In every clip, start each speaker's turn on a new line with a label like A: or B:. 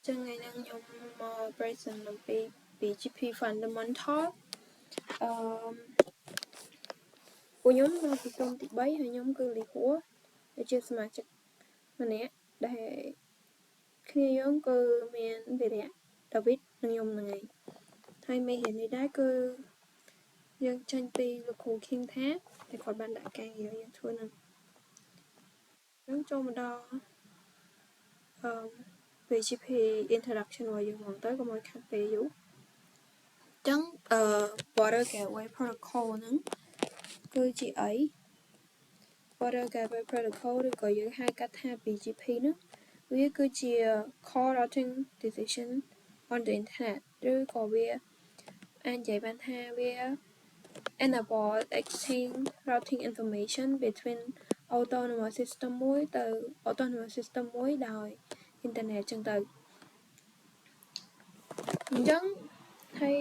A: ចឹងថ្ងៃនេះខ្ញុំមក present អំពី BGP fundamental ពួកខ្ញុំនៅពីក្រុមទី3ហើយខ្ញុំគឺលីហួរដែលជាសមាជិកម្នាក់ដែលគ្នាយើងគឺមានវីរៈដាវីតនិងខ្ញុំហ្នឹងឯងហើយមេរៀននេះដែរគឺយើងចាញ់ពីលោកគ្រូ King ថាតែគាត់បានដាក់ការងារយើងធ្វើហ្នឹងខ្ញុំចូលមកដល់BGP introduction របស់យើងមកទៅកុំឲ្យខាត់ពេលយូរចឹងBorder Gateway Protocol ហ្នឹងគឺជាអី Border Gateway Protocol ឬក៏យើងហៅកាត់ថា BGP ហ្នឹងវាគឺជា Core Routing Decision on the Internet ឬក៏វាអាចនិយាយបានថាវា enable exchange routing information between autonomous system មួយទៅ autonomous system មួយដោយ internet ចឹងទៅអញ្ចឹងហើយ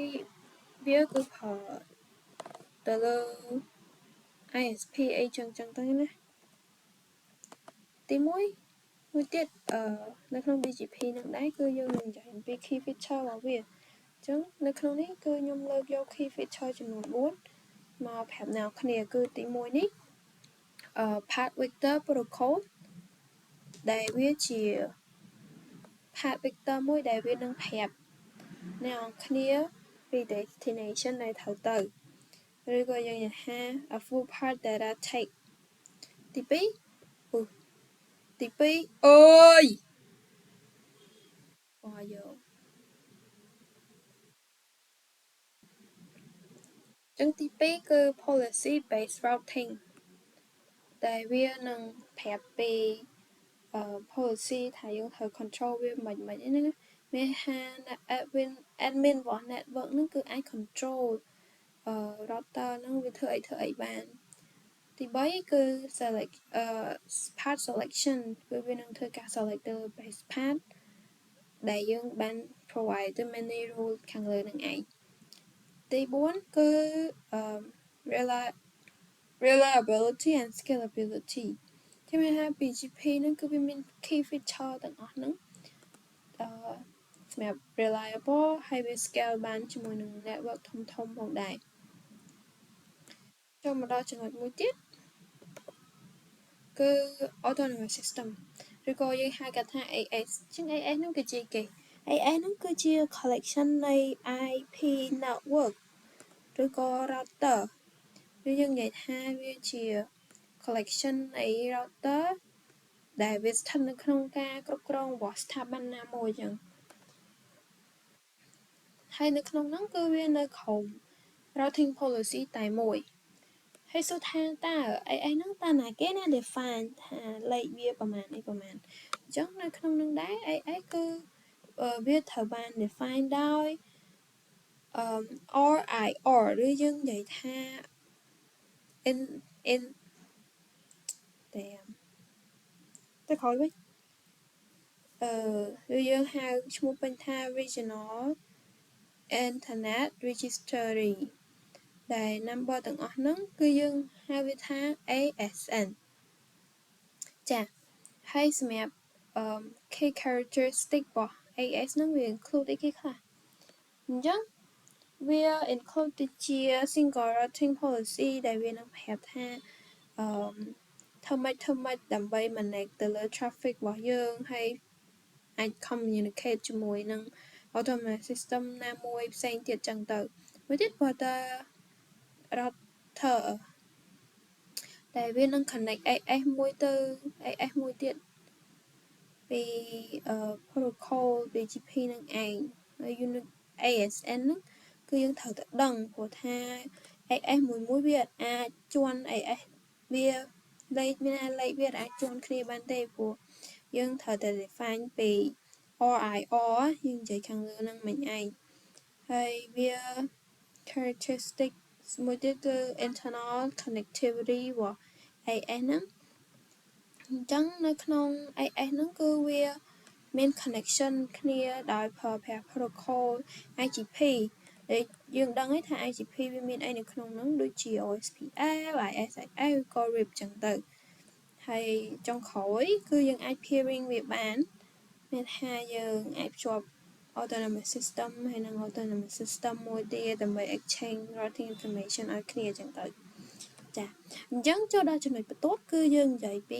A: វាគឺផលទៅលើ ISP អីចឹងទៅណាទីមួយទៀតនៅក្នុង BGP នឹងដែរគឺយើងនឹងនិយាយអំពី key feature របស់វាអញ្ចឹងនៅក្នុងនេះគឺខ្ញុំលើកយក key feature ចំនួន4មកប្រាប់អ្នកគ្នាគឺទី1នេះpath vector protocol ដែលវាជា path vector មួយដែលវានឹងប្រាប់អ្នកគ្នាពី destination ដែលត្រូវទៅឬក៏យើងនិយាយថា a full path data take ទី2អើយបងយកចឹងទី2គឺ policy based routing ដែលវានឹងប្រាប់ពីpolicy ថាយើងត្រូវ control វាមិនអីហ្នឹងមានថា admin របស់ network ហ្នឹងគឺអាច control router ហ្នឹងវាធ្វើអីបានទី3គឺ select path selection គឺវានឹងធ្វើការ select ទៅ base path ដែលយើងបាន provide ទៅ many rule ខាងលើនឹងឯងទី4គឺreliability and scalability គេមានថា BGP ហ្នឹងគឺវាមាន key feature ទាំងអស់ហ្នឹងសម្រាប់ reliable ហើយវា scale បានជាមួយនឹង network ធំផងដែរចូលមកដល់ចំណុចមួយទៀតគឺ autonomous system ឬក៏យើងហៅកាត់ថា AS ជាង AS ហ្នឹងគឺជាគេ AS ហ្នឹងគឺជា collection នៃ IP network ឬក៏ router ឬយើងនិយាយថាវាជា collection នៃ router ដែលវាស្ថិតនៅក្នុងការគ្រប់គ្រងរបស់ស្ថាប័នណាមួយចឹងហើយនៅក្នុងហ្នឹងគឺវានៅក្រោម routing policy តែមួយហើយសួរថាតើអីហ្នឹងតើណាគេណា define ថាលេខវាប្រមាណអីប្រមាណអញ្ចឹងនៅក្នុងហ្នឹងដែរអីគឺវាត្រូវបាន define ដោយ RIR ឬយើងនិយាយថា in តែក្រោយវិញឬយើងហៅឈ្មោះពេញថា Regional Internet Registry ដែល number ទាំងអស់ហ្នឹងគឺយើងហៅវាថា ASN ចាហើយសម្រាប់key characteristic របស់ AS ហ្នឹងវា include អីគេខ្លះអញ្ចឹងវា include ទៅជា single routing policy ដែលវានឹងប្រាប់ថាធ្វើម៉េចដើម្បី manage ទៅលើ traffic របស់យើងហើយអាច communicate ជាមួយនឹង autonomous system ណាមួយផ្សេងទៀតចឹងទៅមួយទៀត border router ដែលវានឹង connect AS មួយទៅ AS មួយទៀតពី protocol BGP នឹងឯងហើយ unit ASN ហ្នឹងគឺយើងត្រូវតែដឹងព្រោះថា AS មួយវាអាចជន់ AS វាលេខវាអាចជន់គ្នាបានទេព្រោះយើងត្រូវតែ define ពី RIR យើងនិយាយខាងលើហ្នឹងមិញឯងហើយវា characteristic មួយទៀតគឺ internal connectivity របស់ AS ហ្នឹងអញ្ចឹងនៅក្នុង AS ហ្នឹងគឺវាមាន connection គ្នាដោយប្រើប្រាស់ protocol IGP ដែលយើងដឹងហើយថា IGP វាមានអីនៅក្នុងហ្នឹងដូចជា OSPF ISIL ក៏ RIP ចឹងទៅហើយចុងក្រោយគឺយើងអាច peering វាបាន មានថាយើងអាចភ្ជាប់ autonomous system ហើយនឹង autonomous system មួយទៀតដើម្បី exchange routing information ឲ្យគ្នាអញ្ចឹងទៅចាអញ្ចឹងចូលដល់ចំណុចបន្ទាប់គឺយើងនិយាយពី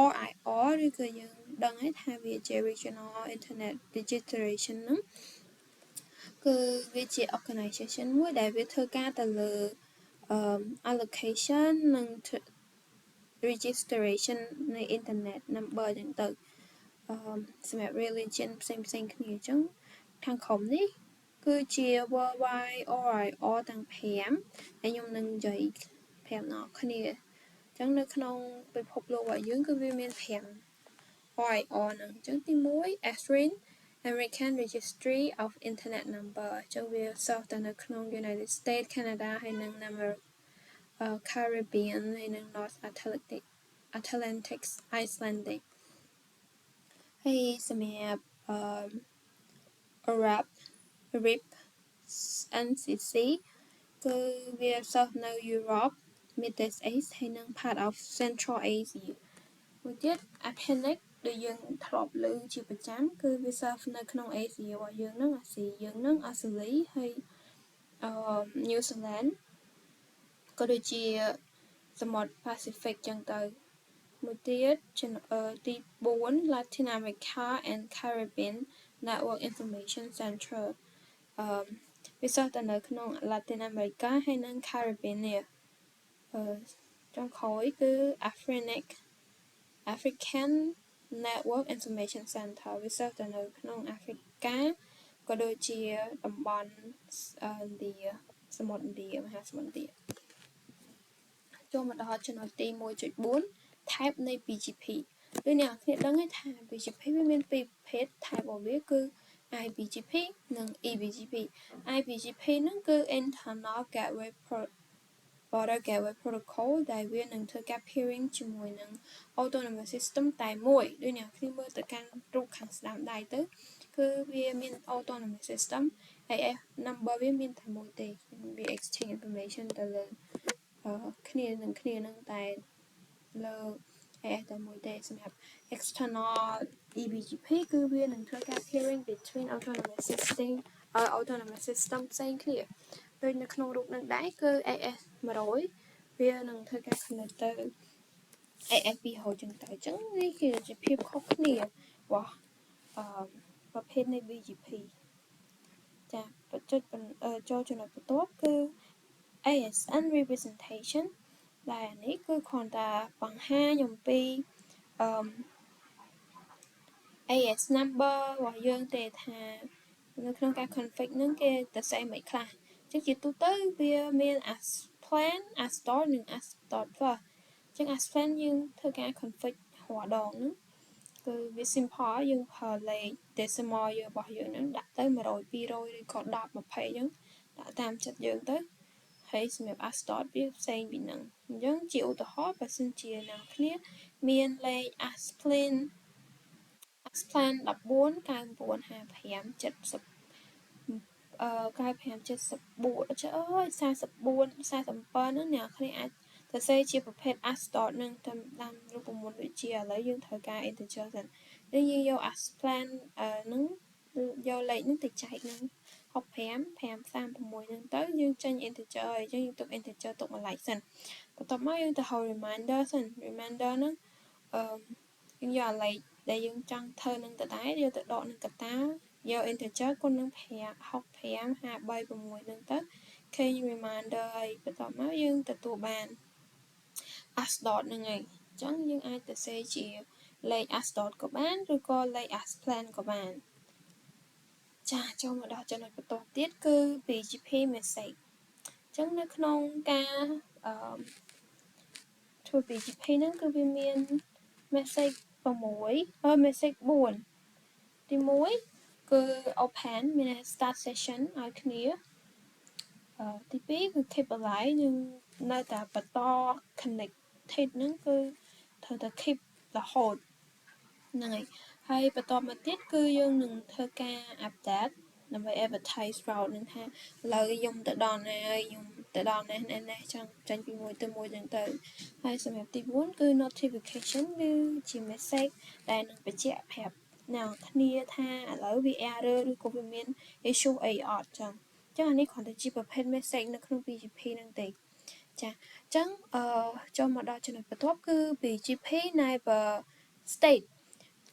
A: RIR ឬក៏យើងដឹងហើយថាវាជា Regional Internet Registration ហ្នឹងគឺវាជា organization មួយដែលវាធ្វើការទៅលើallocation និង registration នៃ internet number អញ្ចឹងទៅសម្រាប់ religion ផ្សេងគ្នាអញ្ចឹងខាងក្រុមនេះគឺជា worldwide OIR ទាំង5ហើយខ្ញុំនឹងនិយាយ5ដល់គ្នាអញ្ចឹងនៅក្នុងពិភពលោករបស់យើងគឺវាមាន5 OIR ហ្នឹងអញ្ចឹងទី1 ASRIN American Registry of Internet Number អញ្ចឹងវាសទៅនៅក្នុង United States Canada ហើយនិង Caribbean ហើយនិង North Atlantic Icelandic ហើយសម្រាប់RIP NCC គឺវាសនៅ Europe Middle East ហើយនិង part of Central Asia មួយទៀត Appendix ដែលយើងធ្លាប់ឮជាប្រចាំគឺវាសនៅក្នុង Asia របស់យើងហ្នឹងអាស៊ីយើងហ្នឹងអូស្ត្រាលីហើយNew Zealand ក៏ដូចជាសមុទ្រ Pacific ចឹងទៅមួយទៀតទី4 Latin America and Caribbean Network Information Center វាសទៅនៅក្នុង Latin America ហើយនិង Caribbean នេះចុងក្រោយគឺ African Network Information Center វាសទៅនៅក្នុងអាហ្វ្រិកាក៏ដូចជាតំបន់ឥណ្ឌាសមុទ្រឥណ្ឌាមហាសមុទ្រឥណ្ឌាចូលមកដល់ចំណុចទី 1.4 type នៃ BGP ដូចអ្នកនរគ្នាដឹងហើយថា BGP វាមានពីរប្រភេទ type របស់វាគឺ IBGP និង EBGP IBGP ហ្នឹងគឺ Internal Gateway Border Gateway Protocol ដែលវានឹងធ្វើការ pairing ជាមួយនឹង Autonomous System តែមួយដូចអ្នកនរគ្នាមើលទៅកាន់រូបខាងស្ដាំដៃទៅគឺវាមាន Autonomous System AF number វាមានតែមួយទេវា exchange information ទៅលើគ្នានឹងតែលើ AF តែមួយទេសម្រាប់ external EBGP គឺវានឹងធ្វើការ pairing between autonomous system ផ្សេងគ្នាដូចនៅក្នុងរូបនឹងដែរគឺ AS 100វានឹងធ្វើការ connect ទៅ AS 200ចឹងទៅអញ្ចឹងនេះគឺជាភាពខុសគ្នារបស់ប្រភេទនៃ BGP ចាចូលចំណុចបន្ទាប់គឺ ASN representation ដែលនេះគឺគ្រាន់តែបង្ហាញអំពីAS number របស់យើងទេថានៅក្នុងការ config ហ្នឹងគេទៅសេមិនខ្លះអញ្ចឹងជាទូទៅវាមាន as plan as store និង as store first អញ្ចឹង as plan យើងធ្វើការ config រាល់ដងហ្នឹងគឺវា simple យើងប្រើលេខ decimal របស់យើងហ្នឹងដាក់ទៅ100 200ឬក៏10 20អញ្ចឹងដាក់តាមចិត្តយើងទៅហើយសម្រាប់ as start វាផ្សេងពីហ្នឹងអញ្ចឹងជាឧទាហរណ៍បើសិនជាអ្នកគ្នាមានលេខ as plan 14 9955 70 9574ចុះអើយ44 47ហ្នឹងអ្នកគ្នាអាចសរសេរជាប្រភេទ as start នឹងតាមរូបមន្តដូចជាឥឡូវយើងត្រូវការ integer សិនហើយយើងយក as plan ហ្នឹងយកលេខហ្នឹងទៅចែកនឹង65 536ហ្នឹងទៅយើងចេញ integer ហើយអញ្ចឹងយើងទុក integer ទុកម្លេចសិនបន្ទាប់មកយើងទៅហៅ reminder សិន reminder ហ្នឹងយើងយកលេខដែលយើងចង់ធ្វើនឹងទៅដែរយកទៅដកនឹងកតាយក integer គុណនឹង5 65 536នឹងទៅឃើញ reminder ហើយបន្ទាប់មកយើងទទួលបាន as dot ហ្នឹងហើយអញ្ចឹងយើងអាចទៅសេជាលេខ as dot ក៏បានឬក៏លេខ as plan ក៏បានចាចូលមកដល់ចំណុចបន្ទាប់ទៀតគឺ BGP message អញ្ចឹងនៅក្នុងការធ្វើ BGP ហ្នឹងគឺវាមាន message message 4ទី1គឺ open មាន start session ឲ្យគ្នាទី2គឺ keep alive យើងនៅតែបន្ត connected ហ្នឹងគឺត្រូវតែ keep រហូតហ្នឹងហើយបន្តមកទៀតគឺយើងនឹងធ្វើការ update ដើម្បី advertise route នឹងថាឥឡូវខ្ញុំទៅដល់ណាហើយខ្ញុំទៅដល់នេះចង់ចាញ់ពីមួយទៅមួយចឹងទៅហើយសម្រាប់ទី4គឺ notification គឺជា message ដែលនឹងបញ្ជាក់ប្រាប់ nào kia tha ở vì error ឬក៏វាមាន issue អីអត់ចឹងអានេះគ្រាន់តែជាប្រភេទ message នៅក្នុង BGP ហ្នឹងទេចាចឹងចូលមកដល់ចំណុចបន្ទាប់គឺ BGP neighbor state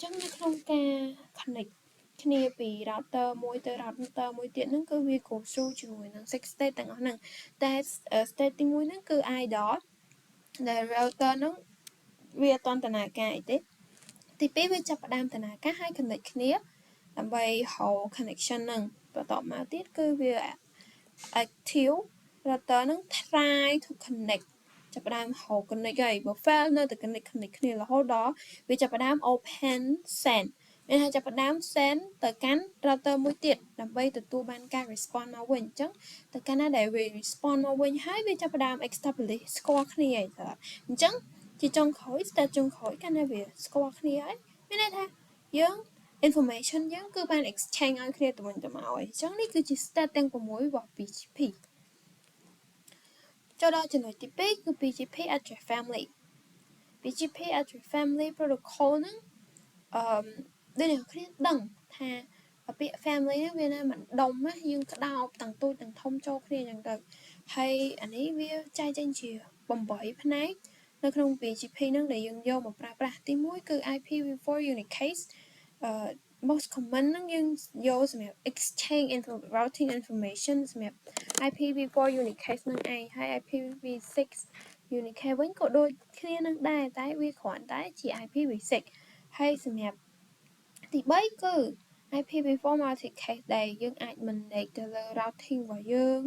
A: ចឹងនៅក្នុងការ connect គ្នាពី router មួយទៅ router មួយទៀតហ្នឹងគឺវា go through ជាមួយនឹង six state ទាំងអស់ហ្នឹងតែ state ទី1ហ្នឹងគឺ IDOT ដែល router ហ្នឹងវាអត់តដំណើរការអីទេទី2វាចាប់ផ្ដើមដំណើរការហើយ connect គ្នាដើម្បី hold connection ហ្នឹងបន្តមកទៀតគឺវា active router ហ្នឹង try to connect ចាប់ផ្ដើម hold connect ហើយបើ fail នៅតែ connect គ្នារហូតដល់វាចាប់ផ្ដើម open send មានថាចាប់ផ្ដើម send ទៅកាន់ router មួយទៀតដើម្បីទទួលបានការ response មកវិញអញ្ចឹងទៅកាន់ណាដែលវា response មកវិញហើយវាចាប់ផ្ដើម establish ស្គាល់គ្នាហើយអញ្ចឹងជាចុងក្រោយ step ចុងក្រោយកាលណាវាស្គាល់គ្នាហើយមានន័យថាយើង information យើងគឺបាន exchange ឲ្យគ្នាទៅវិញទៅមកហើយអញ្ចឹងនេះគឺជា step ទាំង6របស់ BGP ចូលដល់ចំណុចទី2គឺ BGP address family BGP address family protocol ហ្នឹងដូចអ្នកគ្នាដឹងថាពាក្យ family ហ្នឹងវាណាមិនដុំណាយើងក្តោបទាំងទូចទាំងធំចូលគ្នាអញ្ចឹងទៅហើយអានេះវាចែកចេញជា8ផ្នែកនៅក្នុង BGP ហ្នឹងដែលយើងយកមកប្រើប្រាស់ទី1គឺ IPv4 unicase most common ហ្នឹងយើងយកសម្រាប់ exchange routing information សម្រាប់ IPv4 unicase ហ្នឹងឯងហើយ IPv6 unicase វិញក៏ដូចគ្នានឹងដែរតែវាគ្រាន់តែជា IPv6 ហើយសម្រាប់ទី3គឺ IPv4 multicast ដែលយើងអាច manage ទៅលើ routing របស់យើង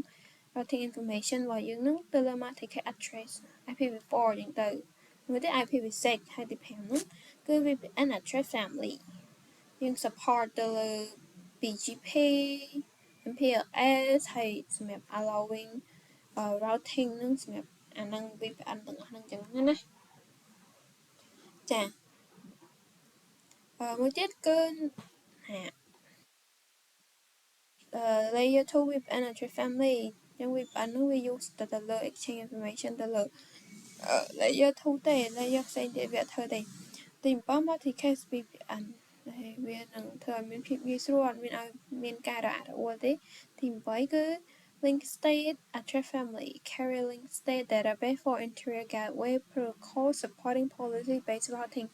A: routing information របស់យើងហ្នឹងទៅលើ multicast address IPv4 អញ្ចឹងទៅមួយទៀត IPv6 ហើយទី5ហ្នឹងគឺ VPN address family យើង support ទៅលើ BGP MPLS ហើយសម្រាប់ allowing routing ហ្នឹងសម្រាប់អាហ្នឹង VPN ទាំងអស់ហ្នឹងអញ្ចឹងណាចាមួយទៀតគឺ layer 2 VPN address family អញ្ចឹង VPN ហ្នឹងវា use ទៅលើ exchange information ទៅលើ layer 2ទេ layer ផ្សេងទៀតវាអត់ធ្វើទេទី7 multicast VPN ហើយវានឹងធ្វើឲ្យមានភាពងាយស្រួលអត់មានឲ្យមានការរអាក់រអួលទេទី8គឺ link state address family carry link state database for interior gateway protocol supporting policy based routing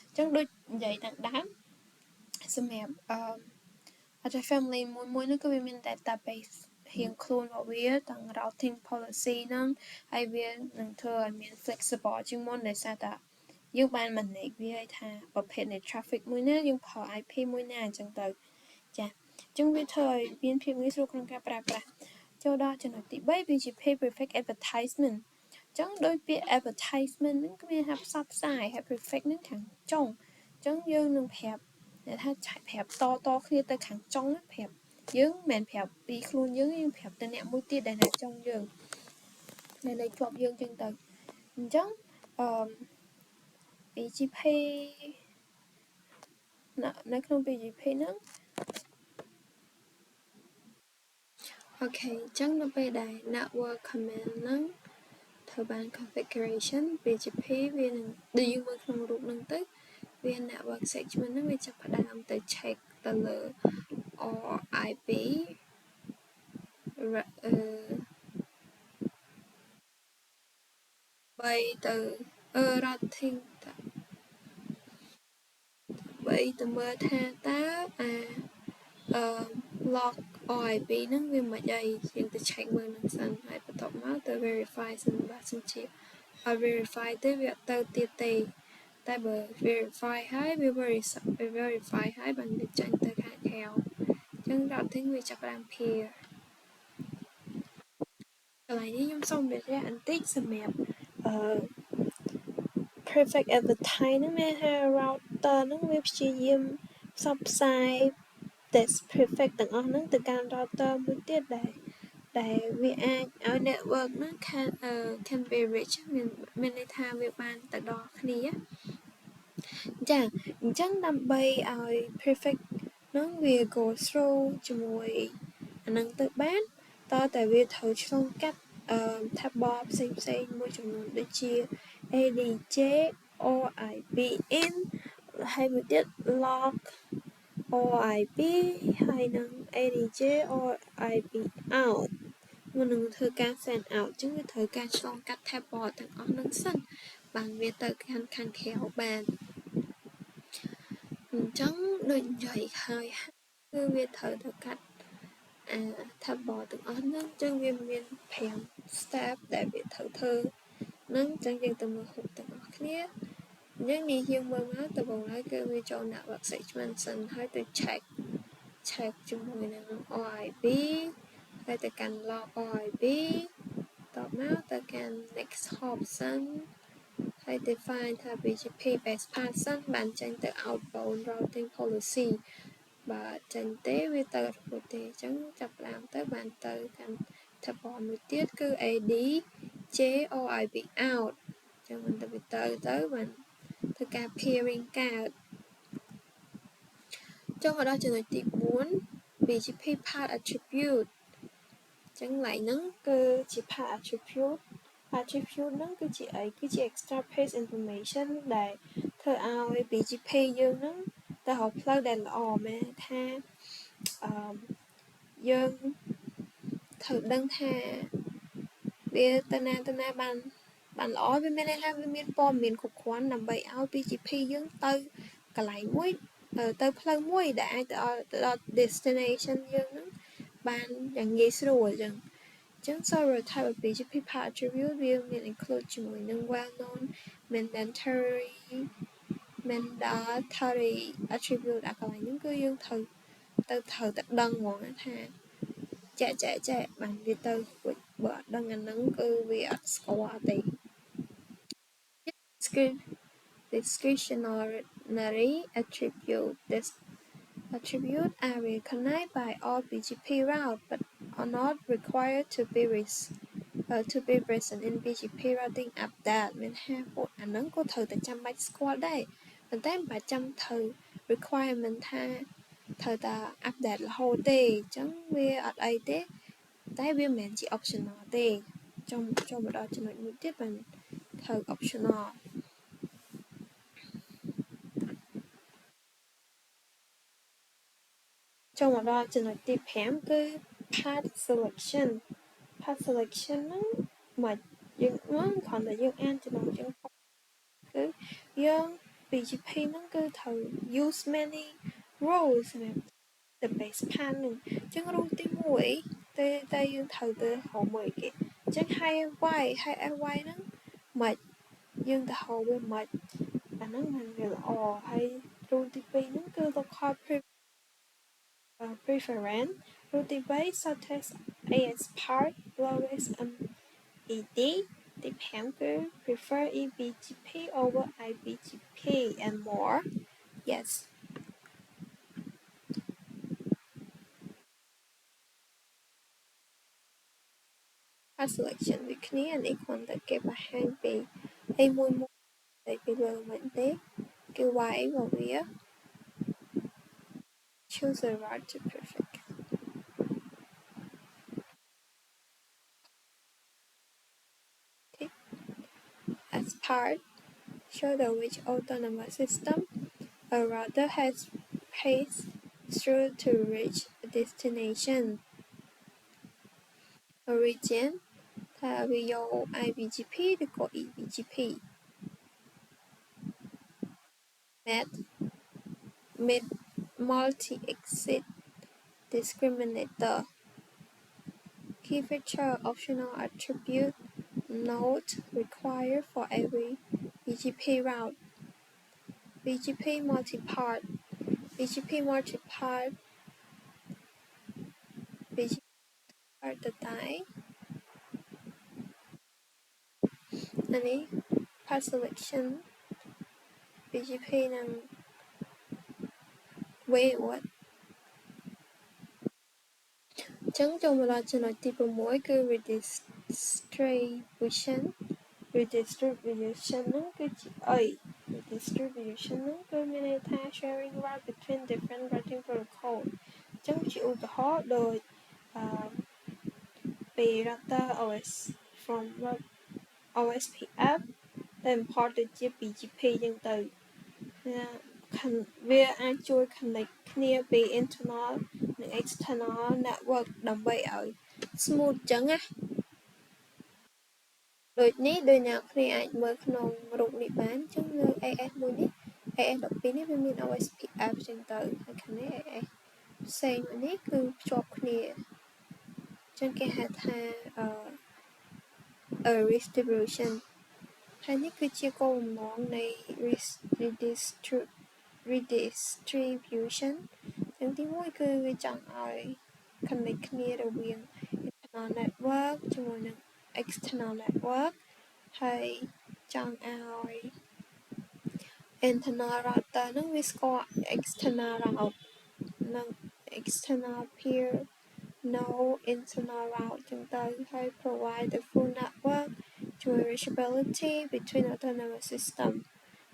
A: អញ្ចឹងដូចនិយាយទាំងដើមសម្រាប់address family មួយនោះគឺវាមាន database រៀងខ្លួនរបស់វាទាំង routing policy ហ្នឹងហើយវានឹងធ្វើឲ្យមាន flexible ជាងមុនដោយសារតែយើងបាន manage វាឲ្យថាប្រភេទនៃ traffic មួយណាយើងប្រើ IP មួយណាអញ្ចឹងទៅចាអញ្ចឹងវាធ្វើឲ្យមានភាពងាយស្រួលក្នុងការប្រើប្រាស់ចូលដល់ចំណុចទី3 BGP perfect advertisement អញ្ចឹងដោយពាក្យ advertisement ហ្នឹងគឺមានថាផ្សព្វផ្សាយហើយ perfect ហ្នឹងខាងចុងអញ្ចឹងយើងនឹងប្រាប់តែថាប្រាប់តគ្នាទៅខាងចុងប្រាប់យើងមិនមែនប្រាប់ពីខ្លួនយើងប្រាប់ទៅអ្នកមួយទៀតដែលនៅចុងយើងដែលនៅជាប់យើងចឹងទៅអញ្ចឹងBGP នៅក្នុង BGP ហ្នឹងអូខេអញ្ចឹងនៅពេលដែល network command ហ្នឹងធ្វើបាន configuration BGP វានឹងដូចយើងមើលក្នុងរូបហ្នឹងទៅវា network segment ហ្នឹងវាចាប់ផ្ដើមទៅ check ទៅលើ RIP បីទៅ routing បីទៅមើលថាតើlog RIP ហ្នឹងវាមិនអីយើងទៅ check មើលនឹងសិនហើយបន្ទាប់មកទៅ verify សិនបើសិនជាឲ្យ verify ទេវាអត់ទៅទៀតទេតែបើ verify ហើយវា verify ហើយបានវាចេញទៅខាងក្រៅអញ្ចឹង routing វាចាប់ផ្ដើម peer កន្លែងនេះខ្ញុំសូមបញ្ជាក់បន្តិចសម្រាប់perfect advertise ហ្នឹងមានថា router ហ្នឹងវាព្យាយាមផ្សព្វផ្សាយ test perfect ទាំងអស់ហ្នឹងទៅកាន់ router មួយទៀតដែលវាអាចឲ្យ network ហ្នឹង can be reach មានន័យថាវាបានទៅដល់គ្នាចាអញ្ចឹងដើម្បីឲ្យ perfect ហ្នឹងវា go through ជាមួយអាហ្នឹងទៅបានតើតែវាត្រូវឆ្លងកាត់tab ផ្សេងមួយចំនួនដូចជា ADJ OIPN ហើយមួយទៀត log OIB ហើយនឹង ADJ OIB out មុននឹងធ្វើការ send out អញ្ចឹងវាត្រូវការឆ្លងកាត់ tab bar ទាំងអស់នឹងសិនបានវាទៅខាងក្រៅបានអញ្ចឹងដូចនិយាយហើយគឺវាត្រូវទៅកាត់ tab bar ទាំងអស់ហ្នឹងអញ្ចឹងវាមាន5 step ដែលវាត្រូវធ្វើហ្នឹងអញ្ចឹងយើងទៅមើលហូបទាំងអស់គ្នាអញ្ចឹងនេះយើងមើលមកដំបូងឡើយគឺវាចូល network segment សិនហើយទៅ check ជាមួយនឹង OIB ហើយទៅកាន់ log OIB តមកទៅកាន់ next hop សិនហើយ define ថា BGP base path សិនបានចេញទៅ outbound routing policy បើចេញទេវាទៅរហូតទេអញ្ចឹងចាប់ផ្ដើមទៅបានទៅកាន់ tab មួយទៀតគឺ AD JOIB out អញ្ចឹងមិនទៅវាទៅបានធ្វើការ peering កើតចុះមកដល់ចំណុចទី4 BGP path attribute អញ្ចឹងឡើយហ្នឹងគឺជា path attribute ហ្នឹងគឺជាអីគឺជា extra page information ដែលធ្វើឲ្យ BGP យើងហ្នឹងទៅរកផ្លូវដែលល្អមែនថាយើងត្រូវដឹងថាវាទៅណាបានល្អវាមានន័យថាវាមានព័ត៌មានគ្រប់គ្រាន់ដើម្បីឲ្យ BGP យើងទៅកន្លែងមួយទៅផ្លូវមួយដែលអាចទៅដល់ destination យើងហ្នឹងបានយ៉ាងងាយស្រួលអញ្ចឹង several type of BGP path attribute វាមាន include ជាមួយនឹង well known mandatory attribute អាកន្លែងហ្នឹងគឺយើងត្រូវតែដឹងហ្មងថាចែកបានវាទៅបើអត់ដឹងអាហ្នឹងគឺវាអត់ស្គាល់ទេ discretionary attribute this attribute are recognized by all BGP routes but are not required to be present in BGP routing update មានថាពួកអាហ្នឹងក៏ត្រូវតែចាំបាច់ស្គាល់ដែរប៉ុន្តែមិនបាច់ចាំត្រូវ requirement ថាត្រូវតែ update រហូតទេអញ្ចឹងវាអត់អីទេតែវាមិនមែនជា optional ទេចូលមកដល់ចំណុចមួយទៀតបានត្រូវ optional ចូលមកដល់ចំណុចទី5គឺ path selection ហ្នឹងមកយើងគ្រាន់តែយើងអានចំណុចយើងគឺយើង BGP ហ្នឹងគឺត្រូវ use many rules សម្រាប់ the base path ហ្នឹងអញ្ចឹង rule ទី1តែយើងត្រូវទៅហៅមួយគេអញ្ចឹង high FY ហ្នឹងមកយើងទៅហៅវាមកអាហ្នឹងមិនវាល្អហើយ rule ទី2ហ្នឹងគឺ local preference rule ទី3 shortest AS path lowest MED ទី5គឺ prefer eBGP over IBGP and more yes path selection ដូចគ្នានេះគ្រាន់តែគេបង្ហាញពីអីមួយតែពីលើមិនទេគឺ why របស់វា choose the route to perfect okay. As part show the which autonomous system a router has passed through to reach a destination origin ថាវាយក IBGP ឬក៏ eBGP mid multi-exit discriminator key feature optional attribute not required for every BGP route BGP multi-part BGP part ទៅតែអានេះ path selection BGP និង way what អញ្ចឹងចូលមកដល់ចំណុចទី6គឺ redistribution ហ្នឹងគឺជាអី redistribution ហ្នឹងគឺមានន័យថា sharing route between different routing protocol អញ្ចឹងជាឧទាហរណ៍ដូចពី router OS from OSPF តែ import ទៅជា BGP អញ្ចឹងទៅ វាអាចជួយ connect គ្នាពី internal និង external network ដើម្បីឲ្យ smooth ចឹងណាដូចនេះដូចអ្នកគ្នាអាចមើលក្នុងរូបនេះបានចឹងលើ AS មួយនេះ AS 12នេះវាមាន OSPF ចឹងទៅហើយខាងនេះ AS ផ្សេងមួយនេះគឺភ្ជាប់គ្នាចឹងគេហៅថា redistribution ហើយនេះគឺជាគោលបំណងនៃ redistribution ចឹងទីមួយគឺវាចង់ឲ្យ connect គ្នារវាង internal network ជាមួយនឹង external network ហើយចង់ឲ្យ internal router ហ្នឹងវាស្គាល់ external route និង external peer no internal route ចឹងទៅហើយ provide the full network ជួយ reachability between autonomous system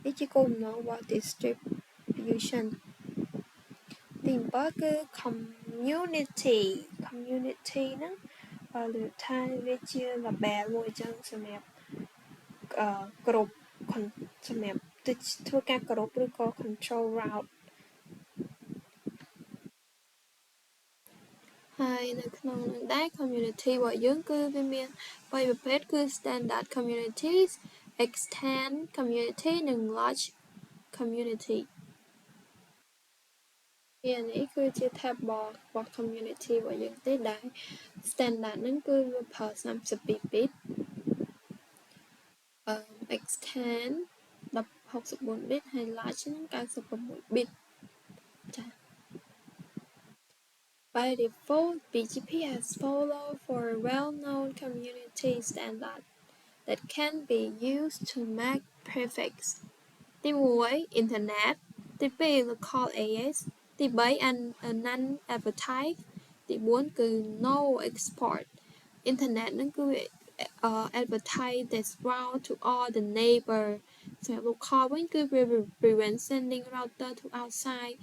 A: នេះជាគោលបំណងរបស់ distribution ទី7គឺ community ហ្នឹងលើថាវាជា label មួយចឹងសម្រាប់គ្រប់សម្រាប់ធ្វើការគ្រប់ឬក៏ control route ហើយនៅក្នុងនឹងដែរ community របស់យើងគឺវាមាន3ប្រភេទគឺ standard communities extend community និង large community នេះគឺជា table របស់ community របស់យើងទេដែល standard ហ្នឹងគឺវាប្រើ32 bit extend 64 bit ហើយ large ហ្នឹង96 bit ចា៎By default, BGP has followed for a well-known community standard that can be used to make prefix ទី1 Internet ទី2 Local AS ទី3 Non-Advertised ទី4គឺ No Export Internet ហ្នឹងគឺ advertise this route to all the neighbor សម្រាប់ local វិញគឺ prevent sending router to outside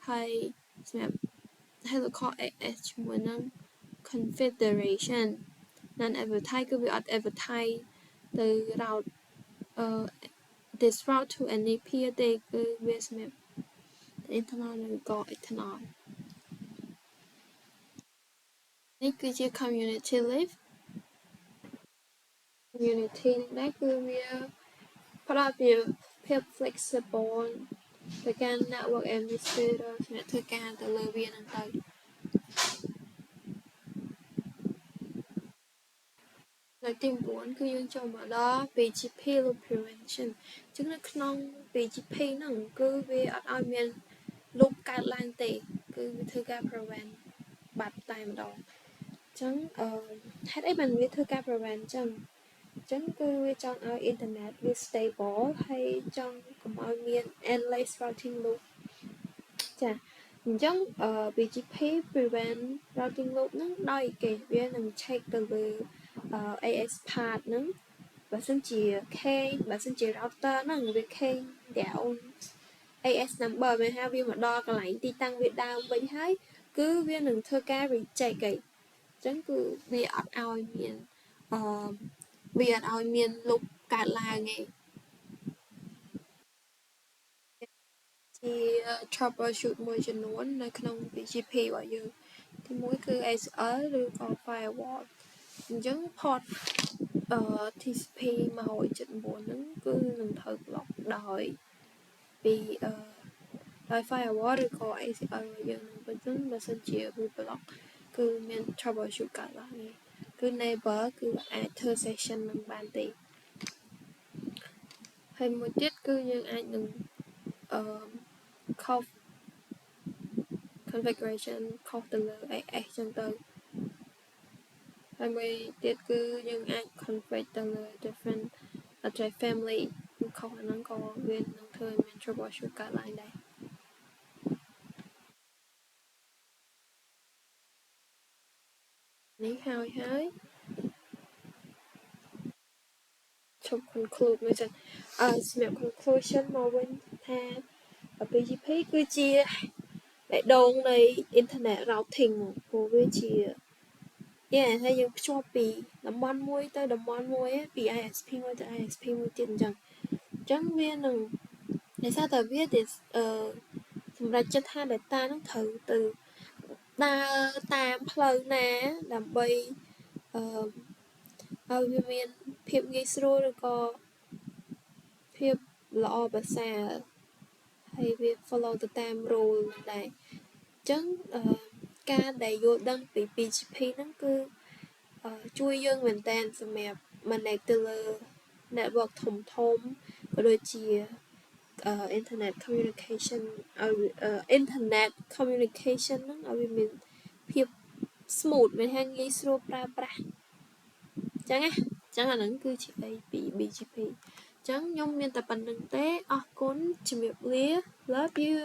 A: ហើយសម្រាប់ local AS ជាមួយនឹង confederation non-advertised គឺវាអត់ advertise ទៅ route this route to any peer ទេគឺវាសម្រាប់ internal ឬក៏ external នេះគឺជា community list community នេះដែរគឺវាផ្ដល់ពីភាព flexible ទៅកាន់ network administrator សម្រាប់ធ្វើការទៅលើវាហ្នឹងទៅនៅទី9គឺយើងចូលមកដល់ BGP loop prevention អញ្ចឹងនៅក្នុង BGP ហ្នឹងគឺវាអត់ឲ្យមាន loop កើតឡើងទេគឺវាធ្វើការ prevent បាត់តែម្ដងអញ្ចឹងហេតុអីបានវាធ្វើការ prevent អញ្ចឹងគឺវាចង់ឲ្យ internet វា stable ហើយចង់កុំឲ្យមាន endless routing loop ចាអញ្ចឹងBGP prevent routing loop ហ្នឹងដោយគេវានឹង check ទៅលើ AS path ហ្នឹងបើសិនជា បើសិនជា router ហ្នឹងវា down AS number វាហៅវាមកដល់កន្លែងទីតាំងវាដើមវិញហើយគឺវានឹងធ្វើការ reject អញ្ចឹងគឺវាអត់ឲ្យមានវាអត់ឲ្យមាន loop កើតឡើងទេជា troubleshoot មួយចំនួននៅក្នុង BGP របស់យើងទីមួយគឺ ASL ឬក៏ firewall អញ្ចឹង port TCP 174ហ្នឹងគឺនឹងត្រូវ block ដោយពីដោយ firewall ឬក៏ ACL របស់យើងនឹងបើសិនជាវា block គឺមាន troubleshoot កើតឡើងទេគឺ neighbor គឺអាចធ្វើ session នឹងបានទេហើយមួយទៀតគឺយើងអាចនឹងconfiguration ខុសទៅលើ AS ចឹងទៅហើយមួយទៀតគឺយើងអាច configure ទៅលើ different address family ខុសហ្នឹងក៏វានឹងធ្វើឲ្យមាន troubleshoot កើតឡើងដែរនេះហើយឈប់ conclude មួយសិនសម្រាប់ conclusion មកវិញថា BGP គឺជាបេះដូងនៃ internet routing ព្រោះវាជាហើយយើងភ្ជាប់ពីតំបន់មួយទៅតំបន់មួយពី ISP មួយទៅ ISP មួយទៀតអញ្ចឹងវានឹង Để sao tớ biết đểសម្រាប់ចិត្តថា data នឹងត្រូវទៅដើរតាមផ្លូវណាដើម្បីឲ្យវាមានភាពងាយស្រួលឬក៏ភាពល្អប្រសើរហើយវា follow ទៅតាម rule ហ្នឹងដែរអញ្ចឹងការដែលយល់ដឹងពី BGP ហ្នឹងគឺជួយយើងមែនតើសម្រាប់ manage ទៅលើ network ធំក៏ដូចជា internet communication ឲ្យ internet communication ហ្នឹងឲ្យវាមានភាព smooth មានថាងាយស្រួលប្រើប្រាស់អញ្ចឹងណាអញ្ចឹងអាហ្នឹងគឺជាអីពី BGP អញ្ចឹងខ្ញុំមានតែប៉ុណ្្នឹងទេអរគុណជំរាបលា love you